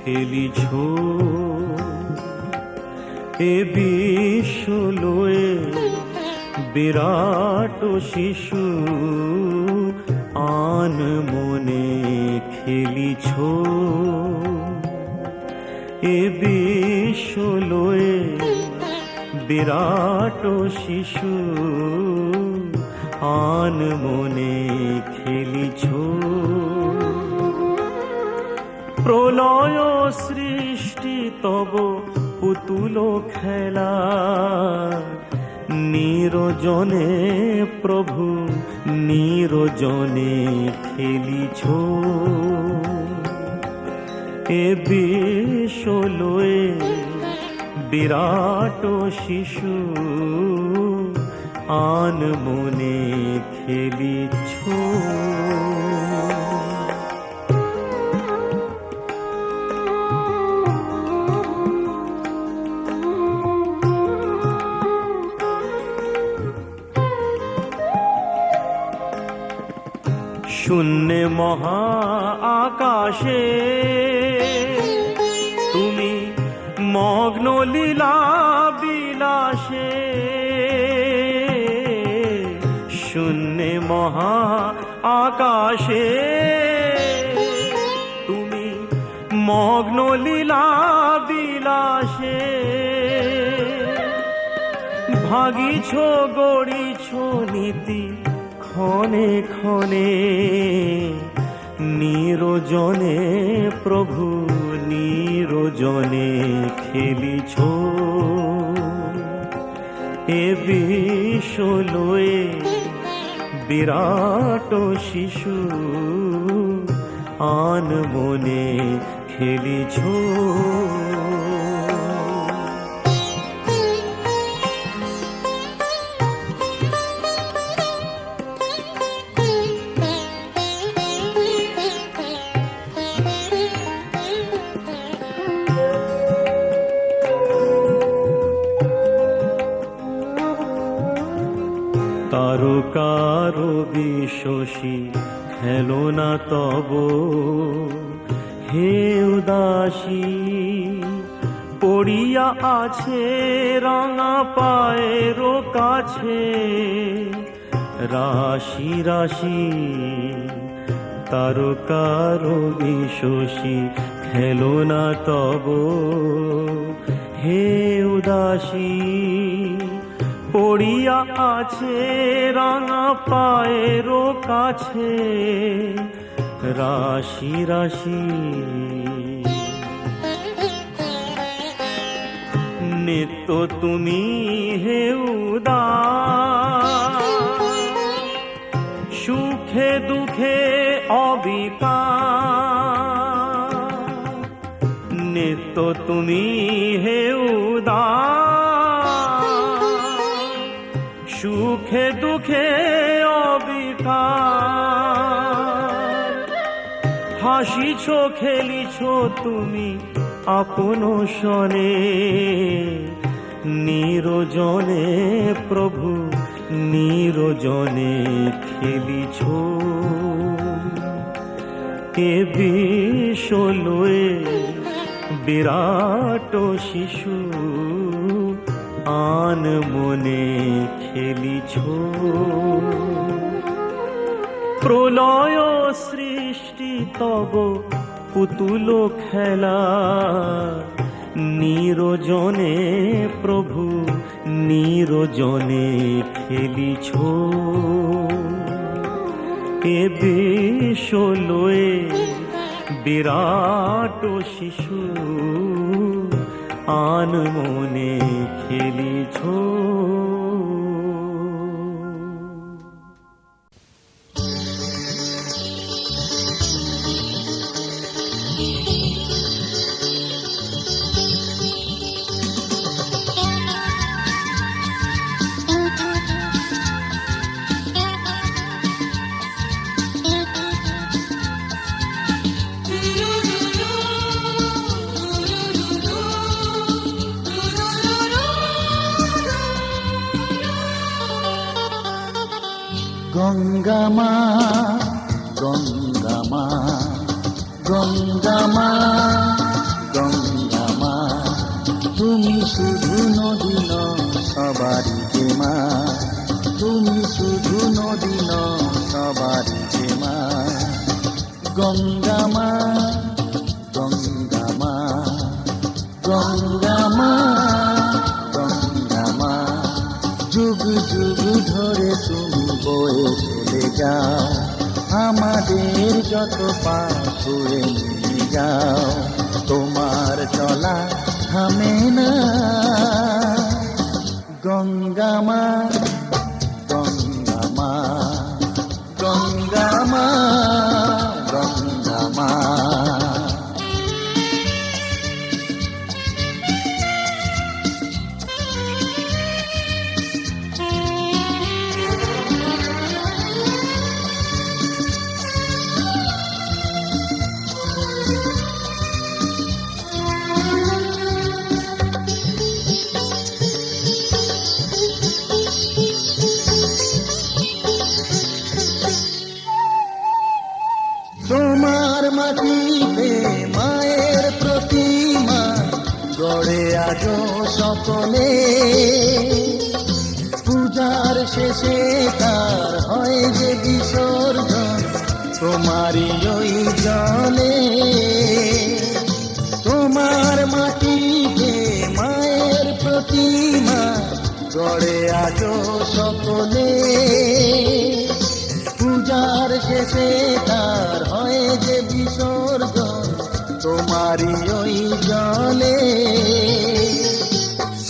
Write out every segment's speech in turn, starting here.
খেলিছ এ বিশ্ব লয়ে বিরাট শিশু আন মনে খেলিছ এ বিশ্ব লয়ে বিরাট শিশু আন মনে খেলিছ প্রলয় সৃষ্টি তব পুতুল খেলা নিরজনে প্রভু নিরজনে খেলিছ এ বিশ্ব লয়ে বিরাট শিশু আন মনে খেলিছ শূন্যে মহা আকাশে তুমি মগ্ন লীলা বিলাসে শূন্যে মহা আকাশে তুমি মগ্ন লীলা বিলাসে ভাগিছ গড়িছ নীতি ক্ষণে ক্ষণে নিরজনে প্রভু নিরজনে খেলিছ এ বিশ্ব লয়ে বিরাট শিশু আন মনে খেলিছ তারকার বিশ্বসী খেলনা তব হে উদাসী পড়িয়া আছে রাঙা পায়ের কাছে রাশি রাশি তারকার বিশ্বসী খেলনা তব হে উদাসী পড়িয়া আছে রাঙা পায়ের কাছে রাশি রাশি নিত্য তুমি হে উদাস সুখে দুঃখে অবিকার নিত্য তুমি হে উদাস সুখে দুঃখে অবিকার হাসিছ খেলিছ তুমি আপন সনে নিরজনে প্রভু নিরজনে খেলিছ এ বিশ্ব লয়ে বিরাট শিশু আন মনে খেলিছ প্রলয় সৃষ্টি তব পুতুল খেলা নিরজনে প্রভু নিরজনে খেলিছ এ বিশ্ব লয়ে বিরাট শিশু আন মনে খেলিছ গঙ্গা মা, গঙ্গা মা, গঙ্গা মা, গঙ্গা মা, তুমি শুধু নদী নও সবারই যে মা, তুমি শুধু নদী নও সবারই যে মা। গঙ্গা মা, গঙ্গা মা, গঙ্গা মা, গঙ্গা মা, যুগ যুগ ধরে তুমি বয়ে চলে যাও, আমাদের যত পাপ ছুঁয়ে নিয়ে যাও, তোমার চলা থামে না। গঙ্গা মা, গঙ্গা মা, গঙ্গা মা, গঙ্গা মা। তোমার মাটিতে মায়ের প্রতিমা গড়ে আজো সকলে, পূজার শেষে তার হয় যে বিসর্জন তোমারই ওই জলে। তোমার মাটিতে মায়ের প্রতিমা গড়ে আজো সকলে, পূজার শেষে তার হয় যে বিসর্জন তোমারই ওই জলে।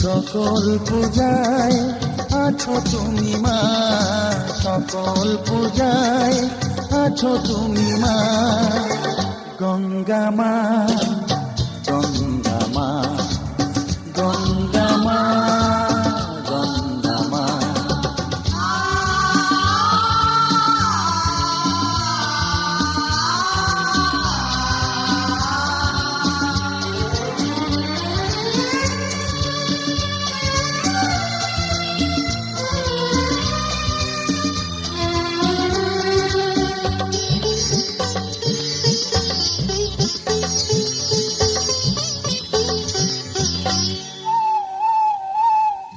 সকল পূজায় আছো তুমি মা, সকল পূজায় আছো তুমি মা। গঙ্গা মা, গঙ্গা মা, গঙ্গা মা, গঙ্গা মা।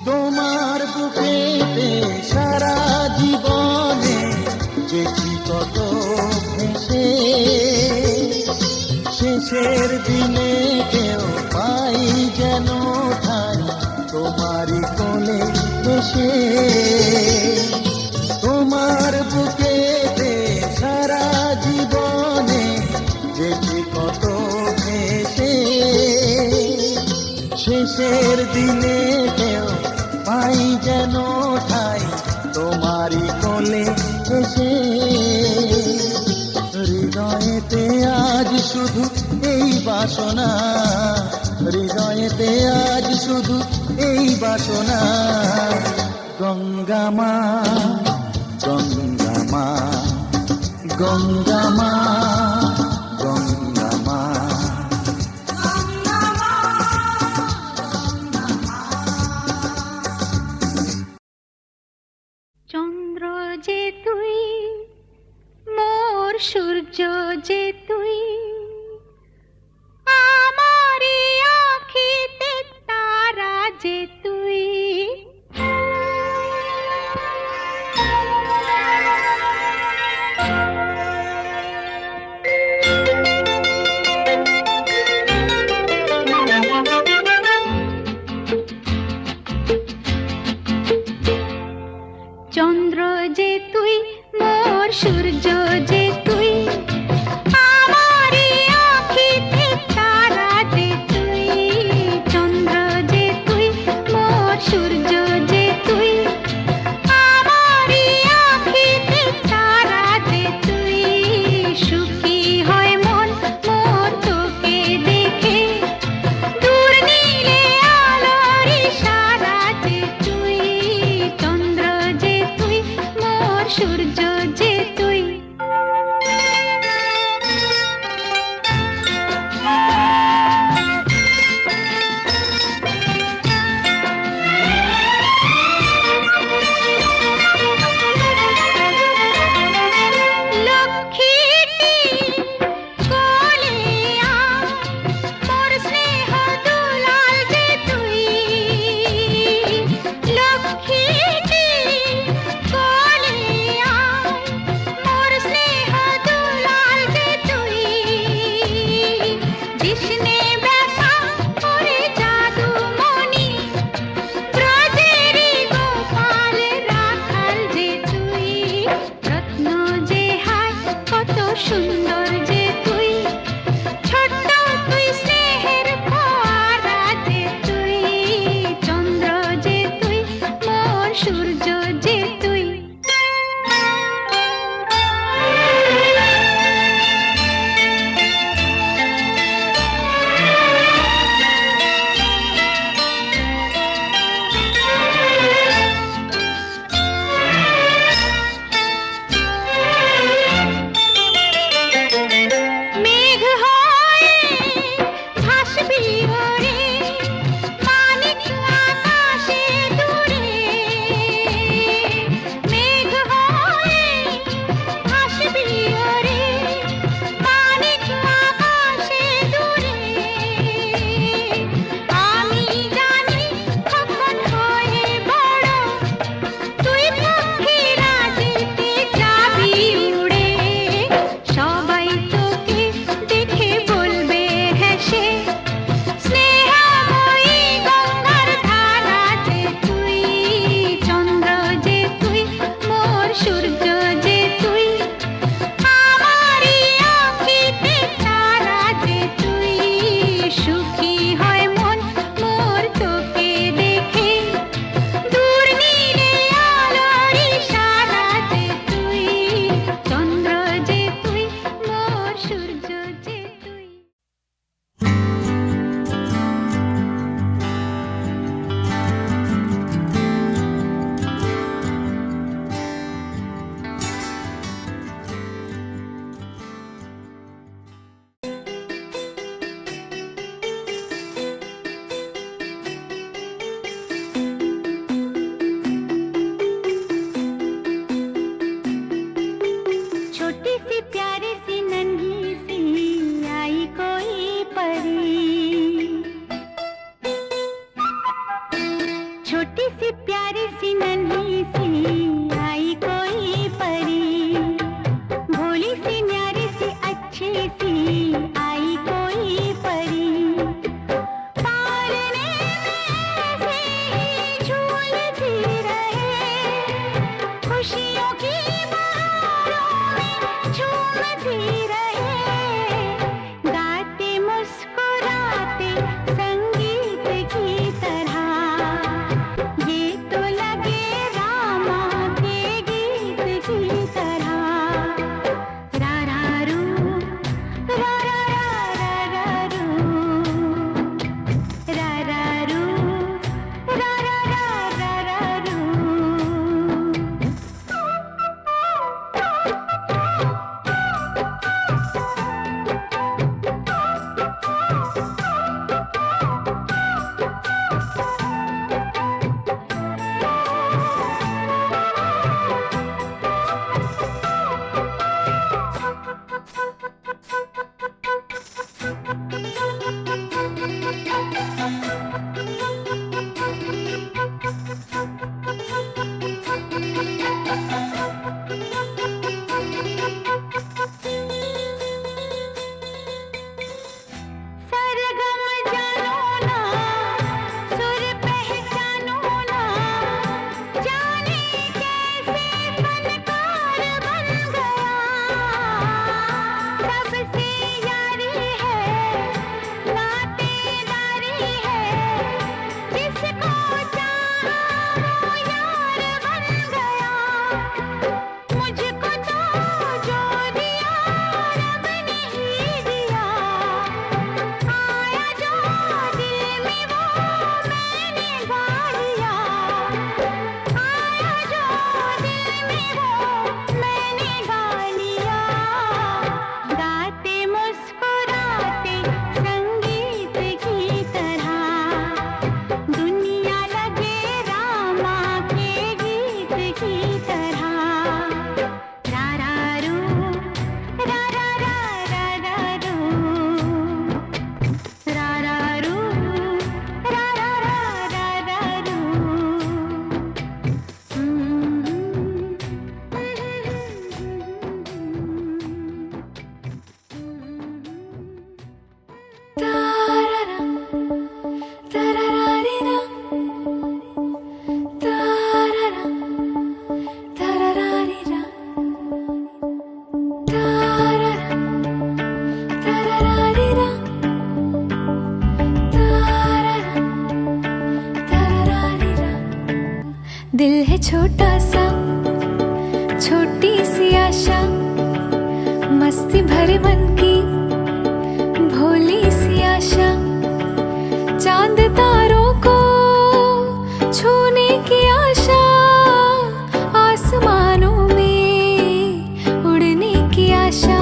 তোমার বুকেতে সারা জীবনে যেছি কত ভেসে, শেষের দিনে কেউ পাই যেন ঠাই তোমারই কোলে বসে। তোমার বুকেতে সারা জীবনে যেছি কত ভেসে, শেষের দিনে কেউ পাই যেন ঠাই তোমারই কোলে এসে। হৃদয়েতে আজ শুধু এই বাসনা, হৃদয়েতে আজ শুধু এই বাসনা। গঙ্গা মা, গঙ্গা মা, গঙ্গা মা, গঙ্গা মা। চন্দ্র যে তুই, মোর সূর্য যে তুই, আমারি আঁখিতে তারা যে তুই। চন্দ্র যে তুই, মোর সূর্য যে তুই, আমারি আঁখিতে তারা যে তুই। চন্দ্র যে তুই, মোর সূর্য যে তুই, আমারি আঁখিতে তারা যে তুই। সুখী হয় মন মোর তোকে দেখে, দূর নীলে আলোর ইশারা যে তুই। চন্দ্র যে তুই, মোর সূর্য যে তুই। खुशियों की बहारों में झूमती रहे, गाते मुस्कुराते संगीत की तरह। ये तो लगे रामा के गीत की तरह। रा रा रू, रा रा रा रा रा रू, रा रा रू, रा रा रा रा रा रू। सरगम जानो ना, सुर पहचानो ना, जाने कैसे फनकार बन गया। सबसे यारी है, नातेदारी है, जिसको चाहा वो यार बन गया। मुझको तो जो दिया रब ने ही दिया, आया जो दिल में वो मैंने गा लिया। आया जो दिल में वो मैंने गा लिया। गाते मुस्कुराते संगीत की तरह, दुनिया लगे रामा के गीत की तरह। रा रा रू, रा रा रा रा रा रू, रा रा रू, रा रा रा रा रा रू। दिल है छोटा सा, छोटी सी आशा, मस्ती भरे मन की भोली सी आशा। चांद तारों को छूने की आशा, आसमानों में उड़ने की आशा।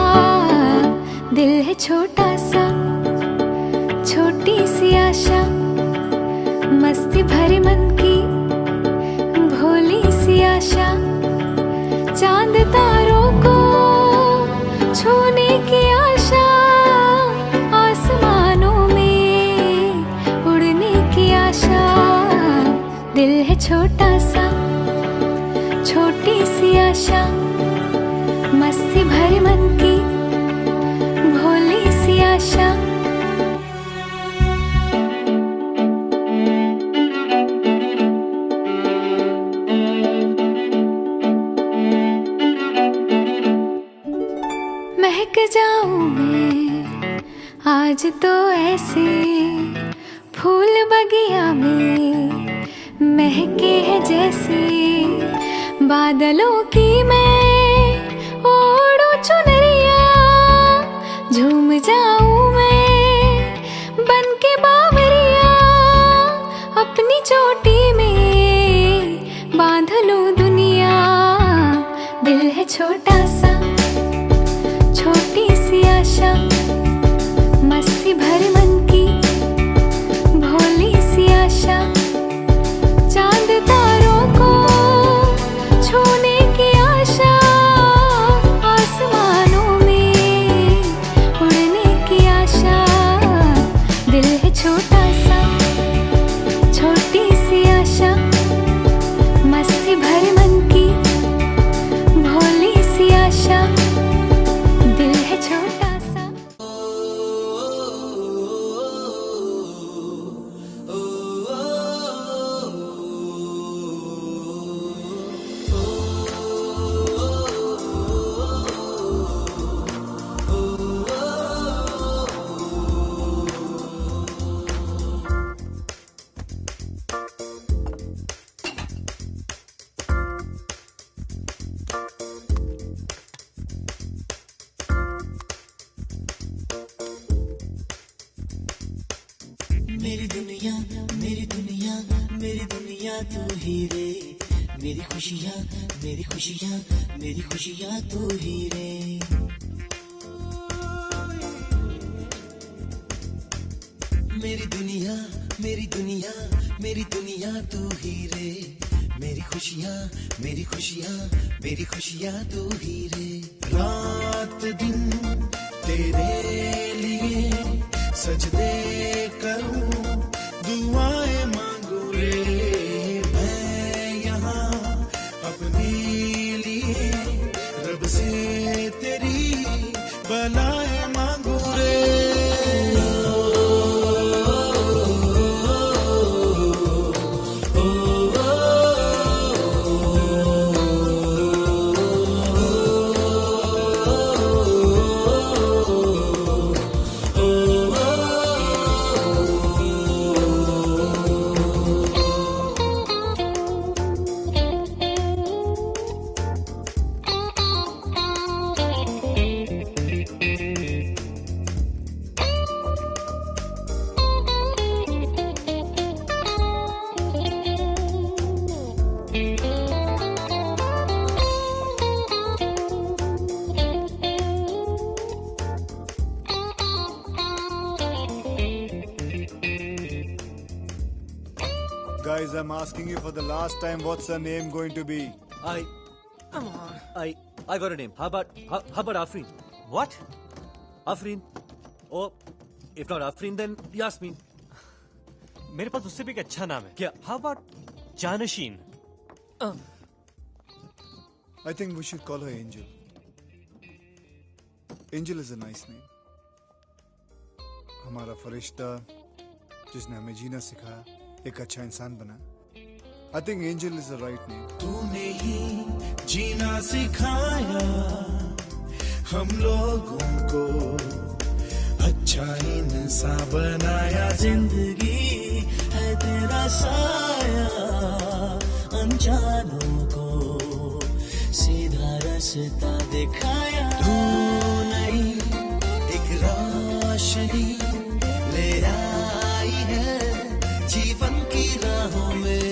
दिल है छोटा सा, छोटी सी आशा, मस्ती भरे मन की भोली सी आशा। चांद तारों को छूने की आशा, आसमानों में उड़ने की आशा। दिल है छोटा सा, छोटी सी आशा, मस्ती भरे मन की भोली सी आशा। महक जाऊं मैं आज तो ऐसे, फूल बगिया में महके है जैसे। बादलों की मैं ओढ़ूं चुनरिया, झूम जाऊं मैं बन के बावरिया। अपनी चोटी में बांध लूं दुनिया। दिल है छोटा सा, छोटी सी आशा, मस्ती भरे मन की भोली सी आशा। चांद तारों को छूने की आशा, आसमानों में उड़ने की आशा। दिल है छोटा सा, छोटी सी आशा, मस्ती भरे मन की भोली सी दुनिया मेरी दुनिया मेरी दुनिया तू ही रे, मेरी खुशियाँ मेरी खुशियाँ मेरी खुशियाँ तू ही रे। मेरी दुनिया मेरी दुनिया मेरी दुनिया तू ही रे, मेरी खुशियाँ मेरी खुशियाँ मेरी खुशियाँ तू ही रे। रात दिन तेरे लिए सजदे करूं दुआएं मांगू रे, मैं यहाँ अपने लिए रब से तेरी बलाएं मांगू रे। Guys, I'm asking you for the last time, what's her name going to be? I got a name. How about Afreen? What? Afreen. Or if not Afreen, then Yasmin. मेरे पास उससे भी एक अच्छा नाम है. क्या? How about जानशीन? I think we should call her Angel. Angel is a nice name. हमारा फरिश्ता जिसने हमें जीना सिखाया, एक अच्छा इंसान बना. I think Angel is the right name. तूने ही जीना सिखाया हम लोगों को, अच्छा इंसान बनाया, जिंदगी है तेरा साया, अनजानों को सीधा रास्ता दिखाया। तू नहीं एक रोशनी ले आई है जीवन की राहों में,